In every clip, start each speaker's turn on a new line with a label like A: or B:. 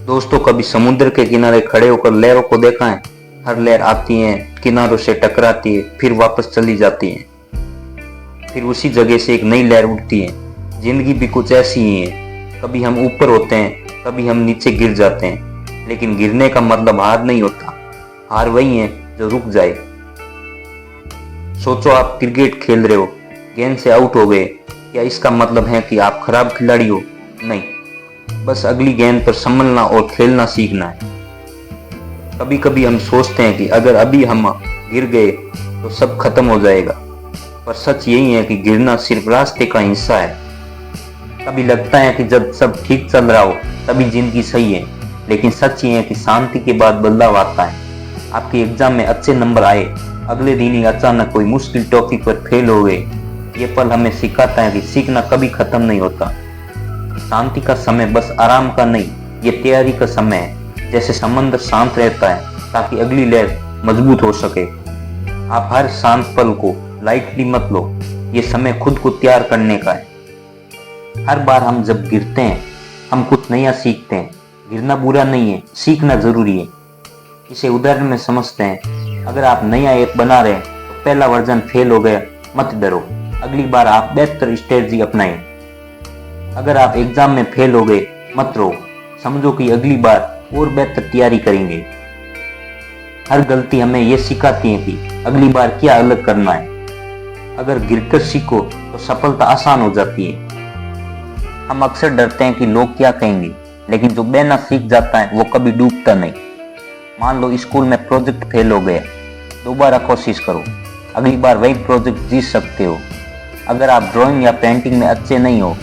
A: दोस्तों, कभी समुद्र के किनारे खड़े होकर लहरों को देखा है। हर लहर आती है, किनारों से टकराती है, फिर वापस चली जाती है। फिर उसी जगह से एक नई लहर उठती है। जिंदगी भी कुछ ऐसी ही है। कभी हम ऊपर होते हैं, कभी हम नीचे गिर जाते हैं। लेकिन गिरने का मतलब हार नहीं होता। हार वही है जो रुक जाए। सोचो, आप क्रिकेट खेल रहे हो, गेंद से आउट हो गए। क्या इसका मतलब है कि आप खराब खिलाड़ी हो? नहीं, बस अगली गेंद पर संभलना और खेलना सीखना है। कभी कभी हम सोचते हैं कि अगर अभी हम गिर गए तो सब खत्म हो जाएगा, पर सच यही है कि गिरना सिर्फ रास्ते का हिस्सा है। कभी लगता है कि जब सब ठीक चल रहा हो तभी जिंदगी सही है, लेकिन सच ये है कि शांति के बाद बदलाव आता है। आपके एग्जाम में अच्छे नंबर आए, अगले दिन ही अचानक कोई मुश्किल टॉपिक पर फेल हो गए। ये पल हमें सिखाता है कि सीखना कभी खत्म नहीं होता। शांति का समय बस आराम का नहीं, ये तैयारी का समय है। जैसे समंदर शांत रहता है ताकि अगली लहर मजबूत हो सके। आप हर शांत पल को लाइटली मत लो, ये समय खुद को तैयार करने का है। हर बार हम जब गिरते हैं हम कुछ नया सीखते हैं। गिरना बुरा नहीं है, सीखना जरूरी है। इसे उदाहरण में समझते हैं। अगर आप नया ऐप बना रहे हैं तो पहला वर्जन फेल हो गया, मत डरो, अगली बार आप बेहतर स्ट्रेटजी अपनाएं। अगर आप एग्जाम में फेल हो गए, मत रो, समझो कि अगली बार और बेहतर तैयारी करेंगे। हर गलती हमें यह सिखाती है कि अगली बार क्या अलग करना है। अगर गिरकर सीखो तो सफलता आसान हो जाती है। हम अक्सर डरते हैं कि लोग क्या कहेंगे, लेकिन जो बिना सीख जाता है वो कभी डूबता नहीं। मान लो स्कूल में प्रोजेक्ट फेल हो गया, दोबारा कोशिश करो, अगली बार वही प्रोजेक्ट जीत सकते हो। अगर आप ड्राइंग या पेंटिंग में अच्छे नहीं हो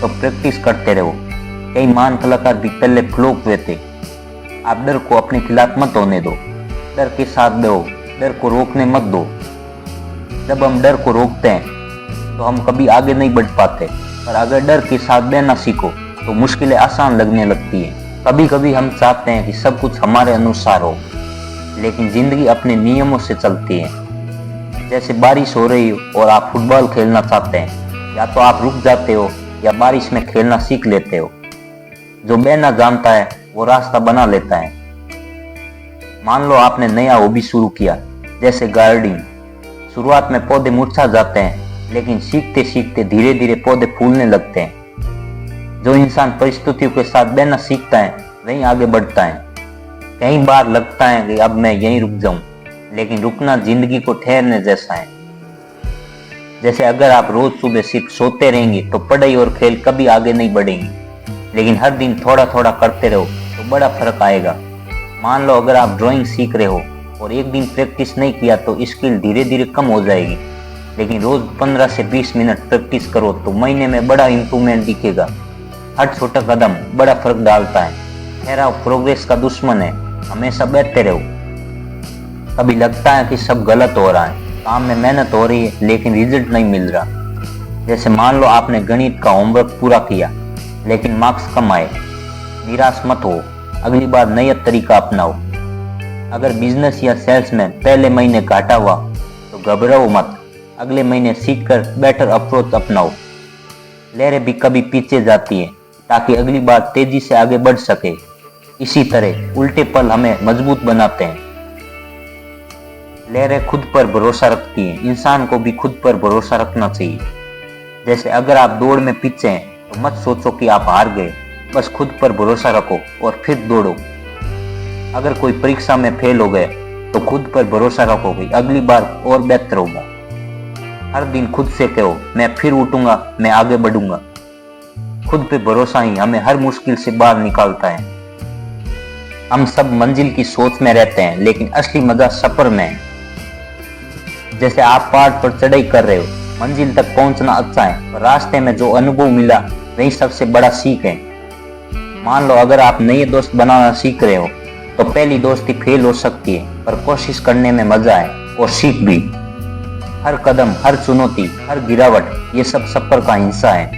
A: तो प्रैक्टिस करते रहो। कई महान कलाकार भी पहले फ्लॉप हुए थे। आप डर को अपने खिलाफ मत होने दो, डर के साथ दो, डर को रोकने मत दो। जब हम डर को रोकते हैं तो हम कभी आगे नहीं बढ़ पाते, पर अगर डर के साथ बहना सीखो तो मुश्किलें आसान लगने लगती हैं। कभी कभी हम चाहते हैं कि सब कुछ हमारे अनुसार हो, लेकिन जिंदगी अपने नियमों से चलती है। जैसे बारिश हो रही हो और आप फुटबॉल खेलना चाहते हैं, या तो आप रुक जाते हो या बारिश में खेलना सीख लेते हो। जो बहना जानता है वो रास्ता बना लेता है। मान लो आपने नया हॉबी शुरू किया, जैसे गार्डनिंग। शुरुआत में पौधे मुरझा जाते हैं, लेकिन सीखते सीखते धीरे धीरे पौधे फूलने लगते हैं। जो इंसान परिस्थितियों के साथ बहना सीखता है वही आगे बढ़ता है। कई बार लगता है कि अब मैं यहीं रुक जाऊं, लेकिन रुकना जिंदगी को ठहरने जैसा है। जैसे अगर आप रोज सुबह सिर्फ सोते रहेंगे तो पढ़ाई और खेल कभी आगे नहीं बढ़ेंगे, लेकिन हर दिन थोड़ा थोड़ा करते रहो तो बड़ा फर्क आएगा। मान लो अगर आप ड्राइंग सीख रहे हो और एक दिन प्रैक्टिस नहीं किया तो स्किल धीरे धीरे कम हो जाएगी, लेकिन रोज 15 से 20 मिनट प्रैक्टिस करो तो महीने में बड़ा इंप्रूवमेंट दिखेगा। हर छोटा कदम बड़ा फर्क डालता है। ठहराव प्रोग्रेस का दुश्मन है, हमेशा बढ़ते रहो। कभी लगता है कि सब गलत हो रहा है, काम में मेहनत हो रही है लेकिन रिजल्ट नहीं मिल रहा। जैसे मान लो आपने गणित का होमवर्क पूरा किया लेकिन मार्क्स कम आए। निराश मत हो, अगली बार नया तरीका अपनाओ। अगर बिजनेस या सेल्स में पहले महीने घाटा हुआ तो घबराओ मत, अगले महीने सीखकर बेटर अप्रोच अपनाओ। लहरें भी कभी पीछे जाती हैं ताकि अगली बार तेजी से आगे बढ़ सके। इसी तरह उल्टे पल हमें मजबूत बनाते हैं। लहरें खुद पर भरोसा रखती हैं, इंसान को भी खुद पर भरोसा रखना चाहिए। जैसे अगर आप दौड़ में पीछे हैं तो मत सोचो कि आप हार गए, बस खुद पर भरोसा रखो और फिर दौड़ो। अगर कोई परीक्षा में फेल हो गए तो खुद पर भरोसा रखो कि अगली बार और बेहतर होगा। हर दिन खुद से कहो, मैं फिर उठूंगा, मैं आगे बढ़ूंगा। खुद पे भरोसा ही हमें हर मुश्किल से बाहर निकालता है। हम सब मंजिल की सोच में रहते हैं, लेकिन असली मजा सफर में है। जैसे आप पहाड़ पर चढ़ाई कर रहे हो, मंजिल तक पहुंचना अच्छा है, पर रास्ते में जो अनुभव मिला वही सबसे बड़ा सीख है। मान लो अगर आप नए दोस्त बनाना सीख रहे हो तो पहली दोस्ती फेल हो सकती है, पर कोशिश करने में मजा है और सीख भी। हर कदम, हर चुनौती, हर गिरावट, ये सब सफर का हिस्सा है।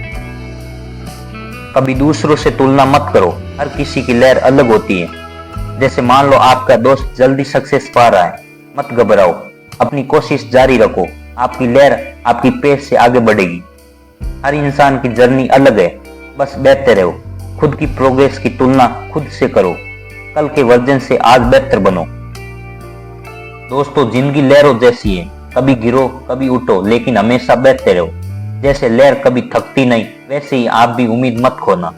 A: कभी दूसरों से तुलना मत करो, हर किसी की लहर अलग होती है। जैसे मान लो आपका दोस्त जल्दी सक्सेस पा रहा है, मत घबराओ, अपनी कोशिश जारी रखो, आपकी लहर आपकी पेस से आगे बढ़ेगी। हर इंसान की जर्नी अलग है, बस बहते रहो, खुद की प्रोग्रेस की तुलना खुद से करो। कल के वर्जन से आज बेहतर बनो। दोस्तों, जिंदगी लहरों जैसी है, कभी गिरो कभी उठो, लेकिन हमेशा बढ़ते रहो। जैसे लहर कभी थकती नहीं, वैसे ही आप भी उम्मीद मत खोना।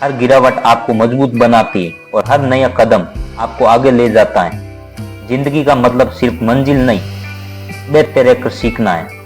A: हर गिरावट आपको मजबूत बनाती है और हर नया कदम आपको आगे ले जाता है। जिंदगी का मतलब सिर्फ मंजिल नहीं, बढ़ते रहकर सीखना है।